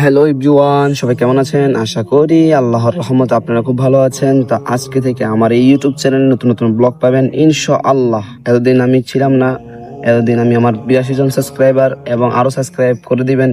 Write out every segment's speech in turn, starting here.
Hello everyone, সবাই কেমন আছেন? আশা করি আল্লাহর রহমতে আপনারা খুব ভালো আছেন। তো আজকে থেকে আমার এই ইউটিউব চ্যানেলে নতুন নতুন ব্লগ পাবেন ইনশাআল্লাহ। এতদিন আমি ছিলাম না, এতদিন আমি আমার 82 জন সাবস্ক্রাইবার এবং আরো সাবস্ক্রাইব করে দিবেন।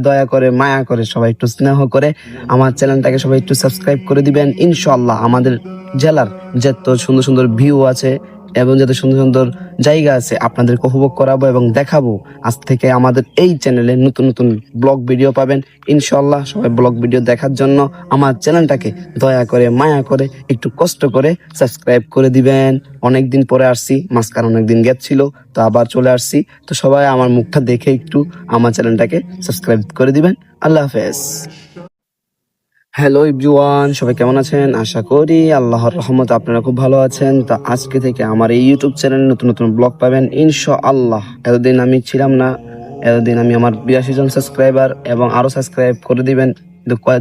দয়া করে মায়া করে সবাই একটু স্নেহ করে আমার চ্যানেলটাকে সবাই একটু সাবস্ক্রাইব করে দিবেন ইনশাআল্লাহ। আমাদের জেলার যত সুন্দর সুন্দর ভিউ আছে এবং যত সুন্দর সুন্দর জায়গা আছে আপনাদেরকে উপভোগ করাবো এবং দেখাবো। আজ থেকে আমাদের এই চ্যানেলে নতুন নতুন ব্লগ ভিডিও পাবেন ইনশাআল্লাহ। সবাই ব্লগ ভিডিও দেখার জন্য আমার চ্যানেলটাকে দয়া করে মায়া করে একটু কষ্ট করে সাবস্ক্রাইব করে দিবেন। অনেকদিন পরে আসছি, মাঝখানে অনেকদিন গ্যাপ ছিল, তো আবার চলে আসছি। তো সবাই আমার মুখটা দেখে একটু আমার চ্যানেলটাকে সাবস্ক্রাইব করে দিবেন। আল্লাহ হাফেজ। হ্যালো এভরিওয়ান, সবাই কেমন আছেন? আশা করি আল্লাহর রহমতে আপনারা খুব ভালো আছেন। তো আজকে থেকে আমার এই ইউটিউব চ্যানেলে নতুন নতুন ব্লগ পাবেন ইনশাআল্লাহ। এতদিন আমি ছিলাম না, এতদিন আমি আমার 82 জন সাবস্ক্রাইবার এবং আরো সাবস্ক্রাইব করে দিবেন।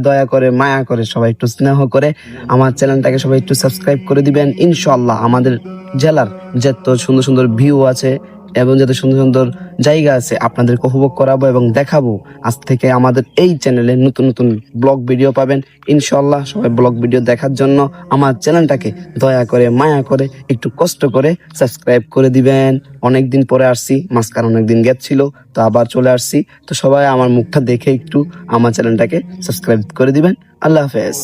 দয়া করে মায়া করে সবাই একটু স্নেহ করে আমার চ্যানেলটাকে সবাই একটু সাবস্ক্রাইব করে দিবেন ইনশাআল্লাহ। আমাদের জেলার যত সুন্দর সুন্দর ভিউ আছে এবং যত সুন্দর সুন্দর জায়গা আছে আপনাদেরকে উপভোগ করাবো এবং দেখাবো। আজ থেকে আমাদের এই চ্যানেলে নতুন নতুন ব্লগ ভিডিও পাবেন ইনশাআল্লাহ। সবাই ব্লগ ভিডিও দেখার জন্য আমার চ্যানেলটাকে দয়া করে মায়া করে একটু কষ্ট করে সাবস্ক্রাইব করে দিবেন। অনেকদিন পরে আসছি, মাঝখানে অনেকদিন গ্যাপ ছিল, তো আবার চলে আসছি। তো সবাই আমার মুখটা দেখে একটু আমার চ্যানেলটাকে সাবস্ক্রাইব করে দিবেন। আল্লাহ হাফেজ।